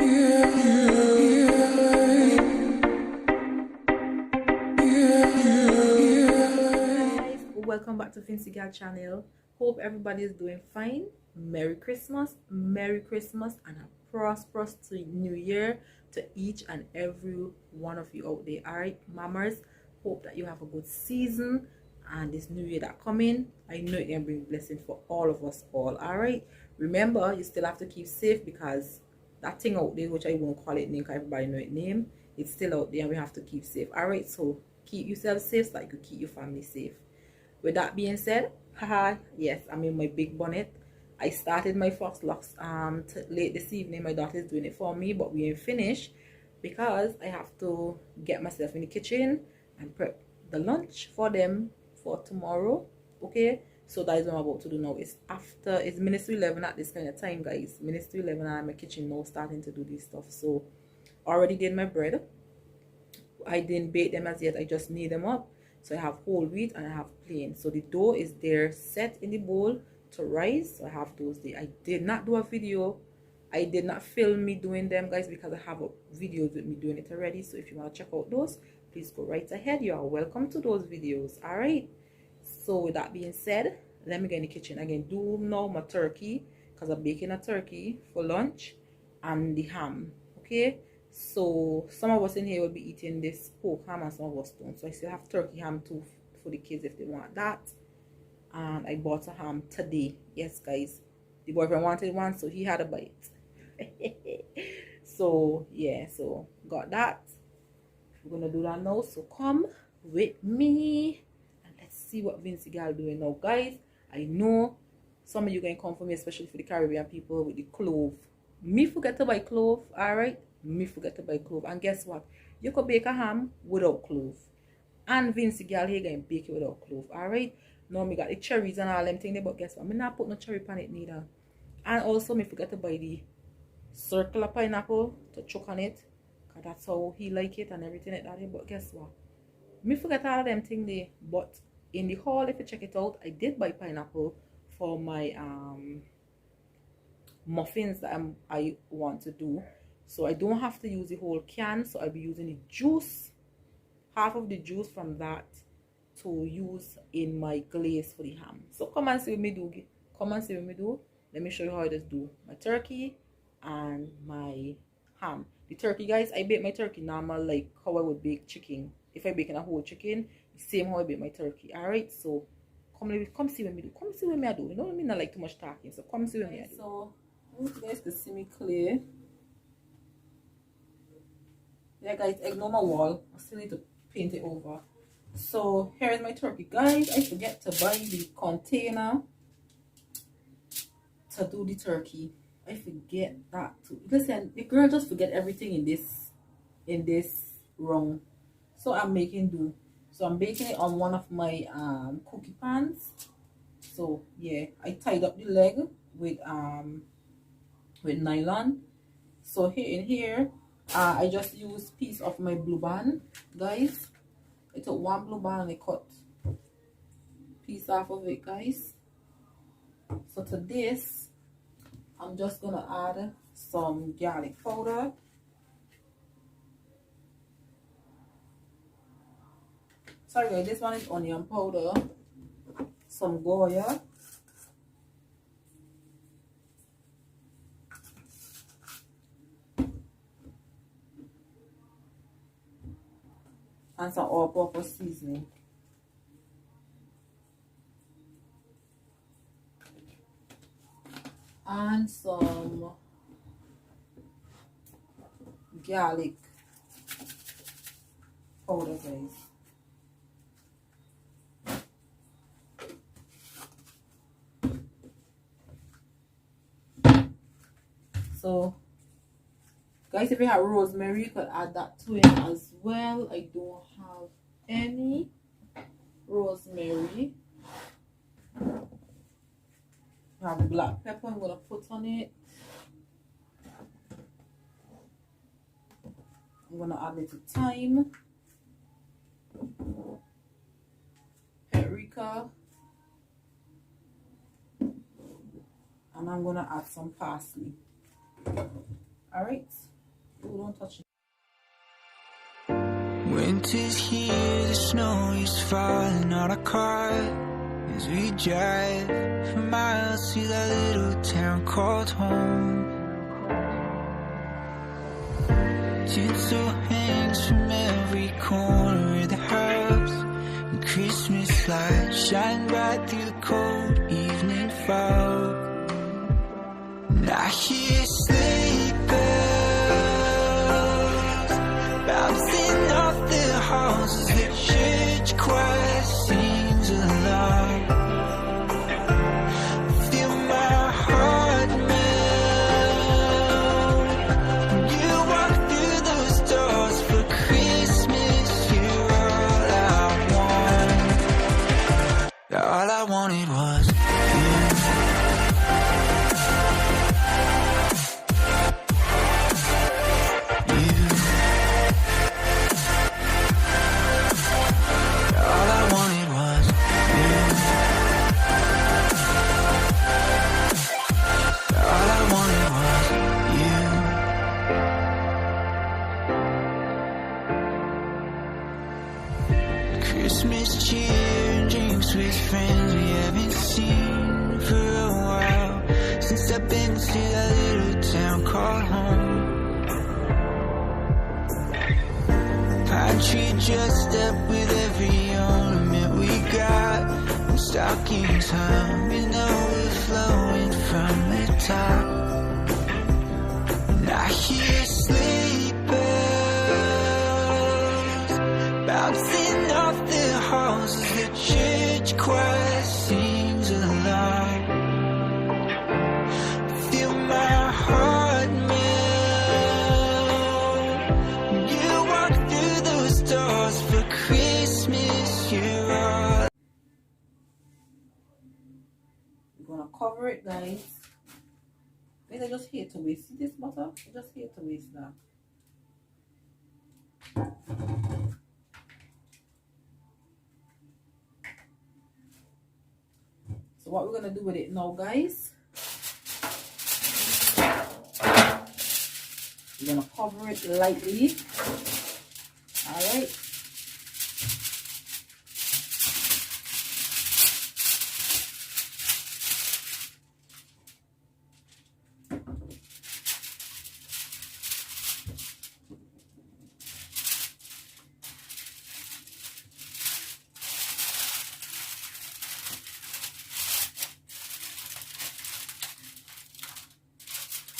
Guys, welcome back to Vincy Gal channel. Hope everybody is doing fine. Merry Christmas, and a prosperous new year to each and every one of you out there. All right, mamas, hope that you have a good season and this new year that coming, I know it can bring blessing for all of us all. All right, remember, you still have to keep safe because that thing out there, which I won't call it name because everybody know it name, it's still out there and we have to keep safe. All right, so keep yourself safe so that you could keep your family safe. With that being said, haha, yes, I'm in my big bonnet. I started my first locks late this evening. My daughter is doing it for me, but we ain't finished because I have to get myself in the kitchen and prep the lunch for them for tomorrow. Okay, so that is what I'm about to do now. It's minutes to 11 at this kind of time, guys. Minutes to 11 and I'm in my kitchen now starting to do this stuff. So already did my bread. I didn't bake them as yet. I just knead them up. So I have whole wheat and I have plain. So the dough is there set in the bowl to rise. So I have those there. I did not do a video. I did not film me doing them, guys, because I have videos with me doing it already. So if you want to check out those, please go right ahead. You are welcome to those videos. All right. So with that being said, let me get in the kitchen again. Do now my turkey because I'm baking a turkey for lunch and the ham. Okay. So some of us in here will be eating this pork ham and some of us don't. So I still have turkey ham too for the kids if they want that. And I bought a ham today. Yes, guys. The boyfriend wanted one, so he had a bite. So yeah, so got that. We're gonna do that now. So come with me and let's see what Vincy Gal doing now, guys. I know some of you gonna come for me, especially for the Caribbean people with the clove. Me forget to buy clove, alright? Me forget to buy clove. And guess what? You could bake a ham without clove. And Vincy Gal here gonna bake it without clove. Alright? Now me got the cherries and all them things there, but guess what? Me not put no cherry pan it neither. And also me forget to buy the circular pineapple to choke on it. Cause that's how he like it and everything like that. But guess what? Me forget all of them things there. But in the haul, if you check it out, I did buy pineapple for my muffins that I want to do. So I don't have to use the whole can, so I'll be using the juice, half of the juice from that to use in my glaze for the ham. So come and see what me do. Come and see what me do. Let me show you how I just do my turkey and my ham. The turkey, guys, I bake my turkey normal like how I would bake chicken. If I bake in a whole chicken, the same how I bake my turkey. Alright, so come see what me do. Come see what me I do. You know what I mean? I like too much talking, so come see what me I do. So you guys can see me clear. Yeah, guys, ignore my wall. I still need to paint it over. So here is my turkey, guys. I forget to buy the container to do the turkey. I forget that too. Listen, the girl just forget everything in this round. So I'm making do. So I'm baking it on one of my cookie pans. So yeah, I tied up the leg with nylon. So here I just used piece of my blue band, guys. I took one blue band and I cut piece off of it, guys. So to this I'm just gonna add some garlic powder, sorry guys, this one is onion powder, some Goya, and some all-purpose seasoning. And some garlic powder, guys. So guys, if you have rosemary, you could add that to it as well. I don't have any rosemary. I have black pepper I'm gonna put on it. I'm gonna add a little thyme, paprika, and I'm gonna add some parsley. All right, Don't touch it. Winter's here, the snow is falling on our car as we drive for miles to that little town called home. Tinsel hangs from every corner of the house, and Christmas lights shine bright through the cold evening fog. And I hear sleigh bells bouncing off the halls as the church choir sings along. Feel my heart melt when you walk through those doors for Christmas. You're all I want. All I wanted was you. Christmas cheer and drinks with friends we haven't seen for a while, since I've been to that little town called home. Pine tree dressed up with every ornament we got, and stockings hung, and overflowing from the top. And I hear sleigh bells bouncing off the halls as the church choir sings along. Feel my heart melt when you walk through those doors for Christmas. You're all. We're gonna cover it, guys. Guys, I just hate to waste. See this butter? I just hate to waste that. So what we're gonna do with it now, guys, we're gonna cover it lightly. All right.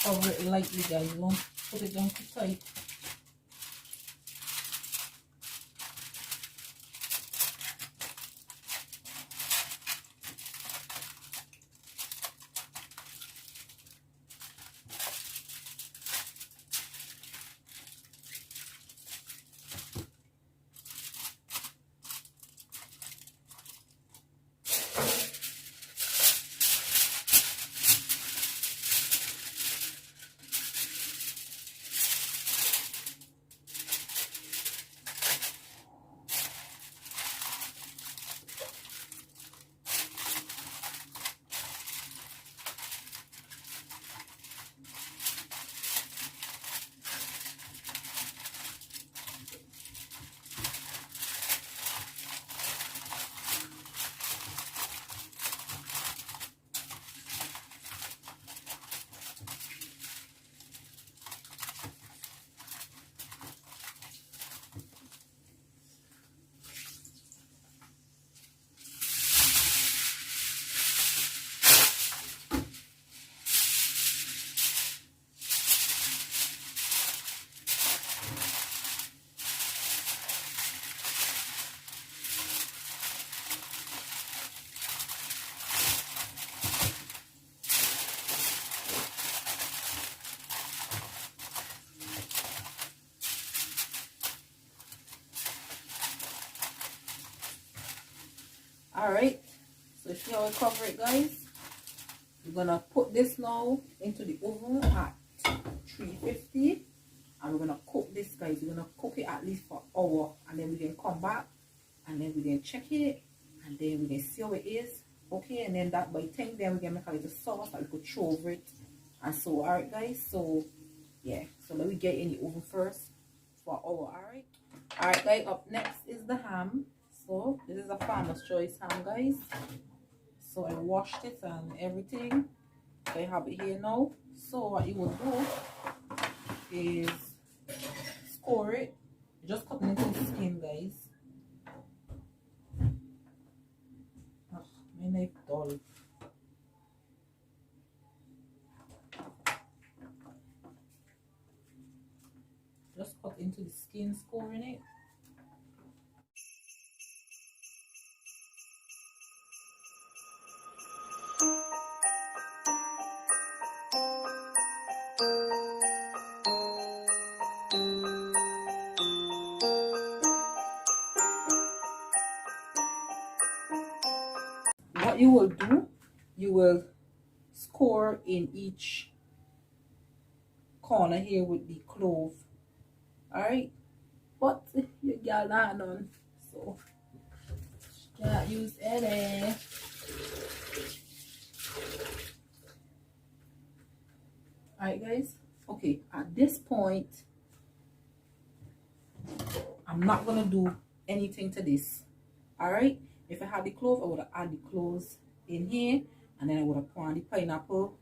Cover it lightly, guys. You won't put it down too tight. All right, so see how I cover it, guys. We're gonna put this now into the oven at 350, and we're gonna cook this, guys. We're gonna cook it at least for an hour, and then we can come back and then we can check it, and then we can see how it is. Okay, and then that by the time then we can make a little sauce that we could throw over it and so. All right, guys, so Yeah, so let me get in the oven first for an hour. All right guys, up next is the ham. So this is a Farmer's Choice ham, guys. So I washed it and everything. I have it here now. So what you will do is score it. Just cut it into the skin, guys. Oh, my knife dull. Just cut into the skin, scoring it. What you will do, you will score in each corner here with the clove. Alright, but you got that done, so can't use any. Alright guys, okay, at this point I'm not gonna do anything to this. Alright, if I had the clove, I would have added the cloves in here, and then I would have put on the pineapple,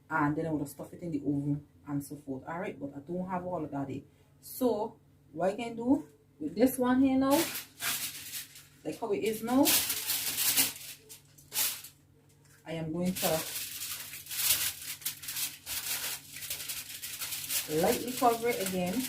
and then I would have stuffed it in the oven and so forth. Alright, but I don't have all of that there. So what I can do with this one here now, like how it is now, I am going to lightly cover it again.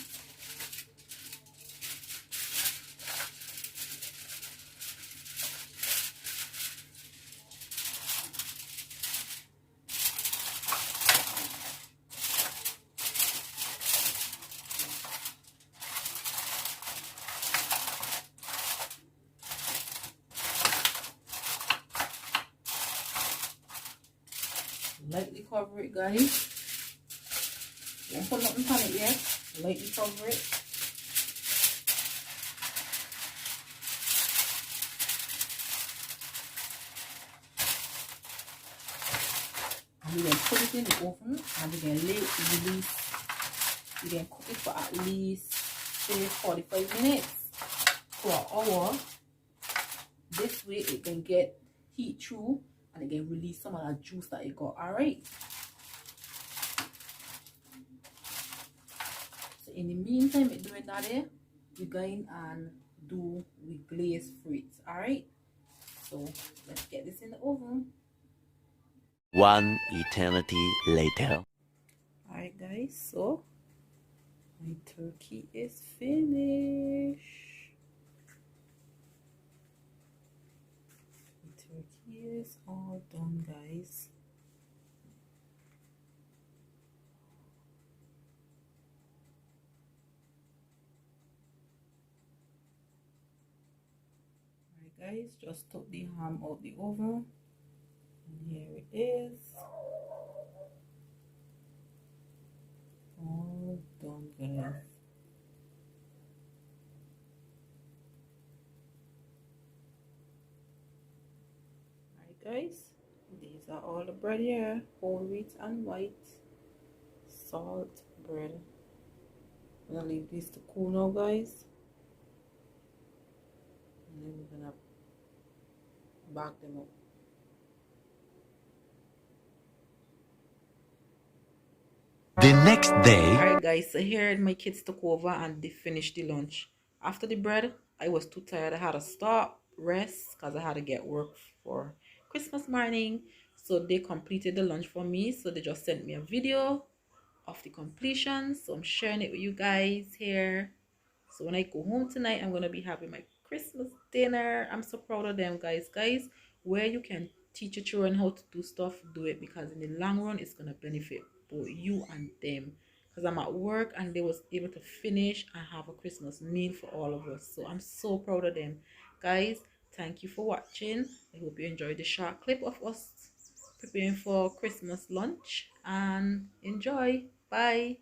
Lightly cover it, guys. Don't put nothing on it yet. Lightly cover it. And we can put it in the oven and we can release. You can cook it for at least say 45 minutes to an hour. This way it can get heat through and it can release some of that juice that it got. Alright. So in the meantime, we're doing that there, we're going and do we glaze fruits. Alright. So let's get this in the oven. One eternity later. Alright guys, so my turkey is finished. The turkey is all done, guys. Alright guys, just took the ham out the oven. And here it is. All done, guys. Alright guys, these are all the bread here, whole wheat and white salt bread. I'm gonna leave these to cool now, guys, and then we're gonna bag them up. The next day. Alright guys, so here my kids took over and they finished the lunch. After the bread, I was too tired. I had to stop, rest, because I had to get work for Christmas morning. So they completed the lunch for me. So they just sent me a video of the completion. So I'm sharing it with you guys here. So when I go home tonight, I'm going to be having my Christmas dinner. I'm so proud of them, guys. Guys, where you can teach your children how to do stuff, do it, because in the long run, it's going to benefit both you and them. Because I'm at work and they was able to finish and have a Christmas meal for all of us. So I'm so proud of them. Guys, thank you for watching. I hope you enjoyed the short clip of us preparing for Christmas lunch, and enjoy. Bye.